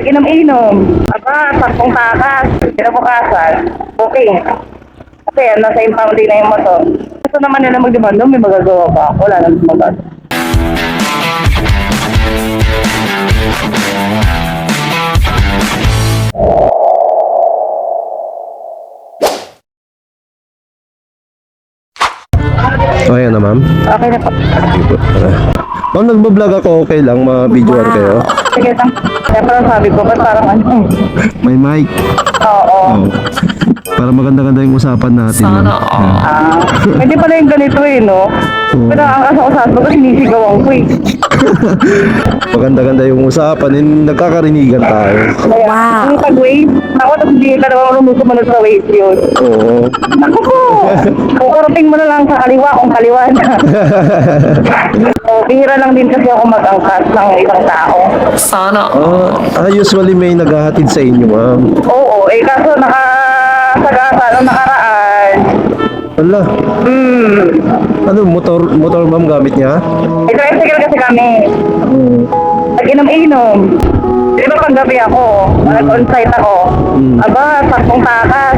Inom-inom. Aba, saktong takas. Kinabukasan. Okay. Kasi nasa impounding na yung motor. Gusto naman nila magdemanda, may magagawa pa. Wala nang magagawa. Okay na, ma'am? Okay na po. Ma'am, nagbablog ako, okay lang, ma-videoan kayo. Sige lang. Kaya parang sabi ko, ba't parang ano? May mic. Oo. Oh. Para maganda-ganda yung usapan natin. Sana. Hindi pala yung ganito eh, no? Pero ang asa-usas ko, sinisigawan ko eh. Maganda-ganda yung usapan, nagkakarinigan tayo. Wow. Yung pag-wave, ako tapos hindi ka naman lumusumunod sa wave yun. Oo. Ako po! Kukuraping mo na lang sa kaliwa kung kaliwa na. So, bihira lang din kasi ako mag-angkas ng ibang tao. Sana. Usually may naghahatid sa inyo, ma'am. Oo, kaso nakasagasa nung nakaraan. Wala. Ano, motor ma'am gamit niya? Tricycle kasi kami. Nag-inom-inom. Di ba panggabi ako? Nag-on-site ako. Aba, saktong takas.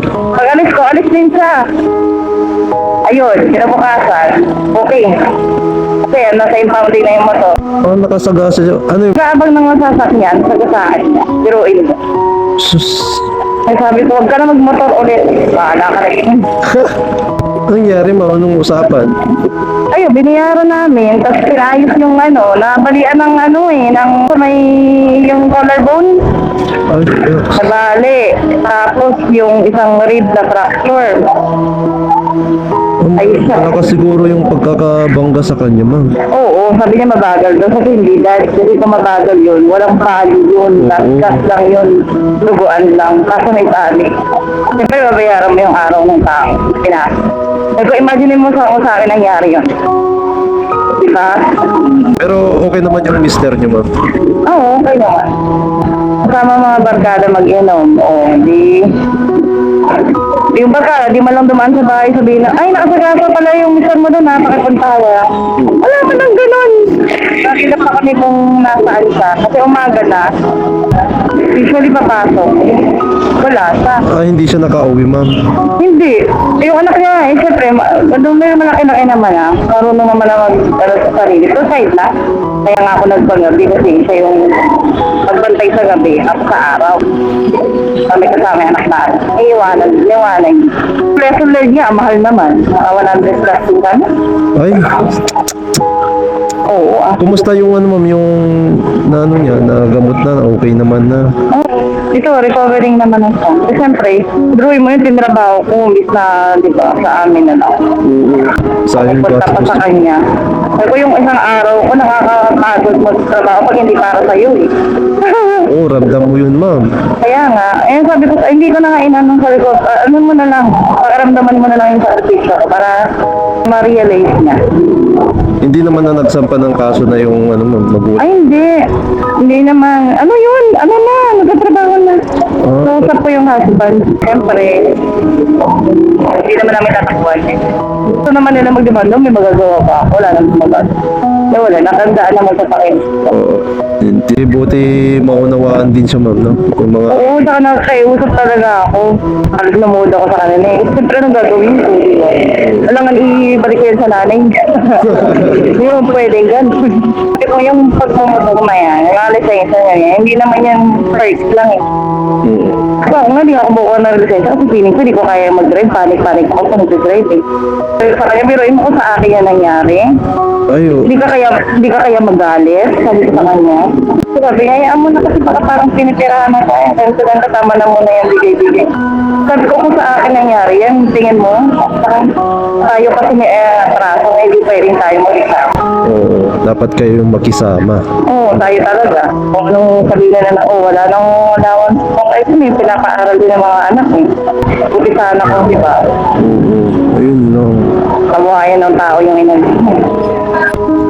Pag alis din siya. Ayun, kinabukasan. Okay. Kasi nasa impounding na yung motor. Nakasagasa siya. Ano yung... Kaabang ng masasakyan, sagasaan niya. Biruin mo. Sus. Ay sabi ko, huwag ka na magmotor ulit. Bahala ka rin. Anong nangyari, ma'am? Anong usapan? Ayun, binayaran namin. Tapos pinayos yung nabalian ng ng may yung collarbone. Ay, Nabali. Tapos yung isang rib na fracture. Ay, siya. wala ka siguro yung pagkakabangga sa kanya, ma'am. Oo, sabi niya mabagal doon. Kasi hindi dahil kasi kung mabagal yun, walang pali yun. Gas lang yun. Luguan lang. Kaso may pali. Siyempre, babayaran mo yung araw ng tao. Pero imagine mo sa akin nangyari yun. Diba? Pero okay naman yung mister niyo, ma'am. Oo, okay naman. Kasama mga barkada mag-inom. O, yung barkada, di man lang dumaan sa bahay, sabihin na, ay, nakasagasa pala yung mister mo doon, pakipuntawa. Wala man lang ganun. Nakilap pa kami kung nasaan siya. Kasi umaga na, usually papasok. Wala siya. Hindi siya nakauwi, ma'am. Hindi. Yung anak niya, siyempre, may malaki-laki naman marunong naman na sa sarili. So, side na. Kaya nga ako nagpagabi kasi siya yung magbantay sa gabi at sa araw. Kami kasama yung anak natin. Iwanan. Lesson learned niya, mahal naman. 100 plus din kami. Ay, Oo. kumusta yung ma'am, yung niya, na gamot na, okay naman na. Ito, recovering naman ako. Siyempre, drawing mo yung tinrabaho ko, imbis na, di ba, sa amin na lang. Sayang Punta pa sa kanya. Pero yung isang araw ko, nakakapagod mo sa trabaho pag hindi para sa'yo eh. Oo, ramdam mo yun, ma'am. Kaya nga, sabi ko, hindi ko na kainan ng sabi ko, ano mo na lang, pakiramdaman mo na lang yung sa artista ko para ma-realize niya. Hindi naman na nagsampa ng kaso na yung ma'am, mabuti. Ay, hindi. Hindi naman. Ano yun? Ano na? Nagtatrabaho na. So, usap ko yung husband. Siyempre, hindi naman namin tatakbuhan eh. Gusto naman nila magdemanda, may magagawa pa. Wala nang magagawa. Wala, nakandaan naman sa pakin. Hindi, buti maunawaan din siya, ma'am, no? Yung mga... Oo, saka nakakausap talaga ako. Halos namood ako sa kanila eh. Siyempre, anong gagawin ko? Alangan ibalik ko yun sa nanay. Hindi mo pwedeng ganun. Kasi kung yung pagmumoto na yan, yung lisensya niya, hindi naman yan first lang eh. Kung nga, di ako bukuha ng lisensya kasi feeling ko, di ko kaya mag-drive. Panic ako kung nag-drive eh. Pero sa kanya, biruin mo kung sa akin yan nangyari. Ayo. Hindi ka kaya magalit, sabi ko sa kanya. Sabi niya, hayaan mo na kasi baka parang pinipirahan na tayo. Kaya sabihin kasama na muna yung bigay-bigay. Sabi ko kung sa akin nangyari yan, tingin mo, tayo kasi may praso, hindi pwedeng tayo mag-isama. Oo, dapat kayo makisama. Oo, tayo talaga. Kung anong sabihin na wala nang allowance. Kung ito may pinapaaral din ng mga anak eh. Buti sana kung di ba? Ayun, no. Kabuhayan ng tao yung inagin.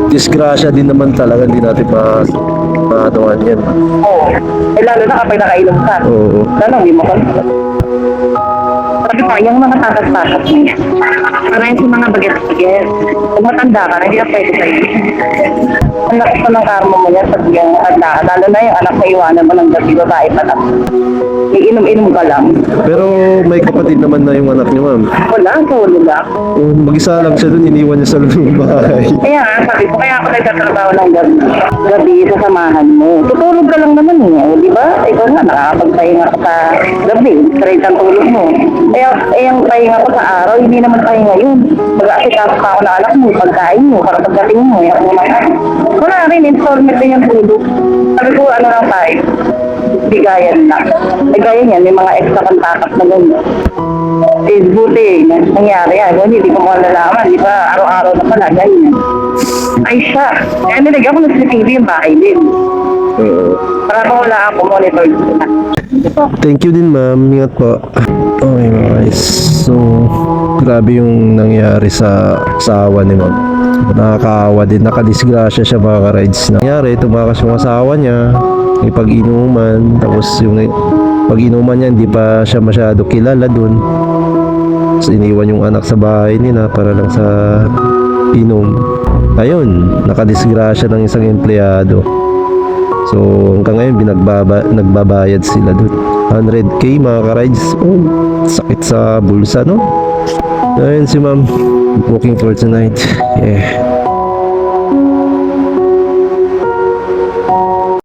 Disgrasya din naman talaga, hindi natin maanuhan yan. Oo. Lalo na kapag nakainom ka. Oo. Lalo, hindi mo Sabi ko, yung mga tatas-tatas niya. Para yung sa mga baget-baget. Kung matanda ka, hindi na pwede sa'yo. Ang lakas pa ng karma mo yan pag yung matanda ka. Lalo na yung anak na iwanan mo ng gabi, babae pa lang. Iinom-inom ka lang. Pero may kapatid naman na yung anak niyo, ma'am. Wala, sa ulo lang. Mag-isa lang siya dun, iniwan niya sa loob ng bahay. Kaya nga, sabi ko, kaya ako nagtatrabaho ng gabi sa samahan mo. Tutulog ka lang naman eh, di ba? Ikaw nga, nakakapagpahinga ka sa gabi, straight ang tulog mo. Kaya, yung pahinga ko sa araw, hindi naman pahinga yun. Mag-aasikaso pa ako ng anak mo, pagkain mo, para pagdating mo, yung mga. Wala rin, installment din yung tulog. Sabi ko, ano lang tayo, bigayan lang. Bigayan yan, may mga extra kontakas na gano'n. Eh, buti, nangyari yan. Hindi ko mo nalaman, di ba? Araw-araw na pala, ganyan. Ay siya. Kaya nilagyan ko ng CCTV yung bahay din. Para kung wala ako, monitor na. Thank you din, ma'am. Ingat po. Okay, mga guys. So, grabe yung nangyari sa asawa ni ma'am. Nakakaawa din. Nakadisgrasya siya, mga ka-rides. Nangyari, tumakas yung asawa niya. May pag-inuman. Tapos yung pag-inuman niya, hindi pa siya masyado kilala dun. Tapos iniwan yung anak sa bahay nila para lang sa inom. Ayun, nakadisgrasya ng isang empleyado. So, hanggang ngayon, nagbabayad sila dun. 100k, mga ka-rides. Oh, sakit sa bulsa, no? Ayun si ma'am. Booking for tonight. Yeah.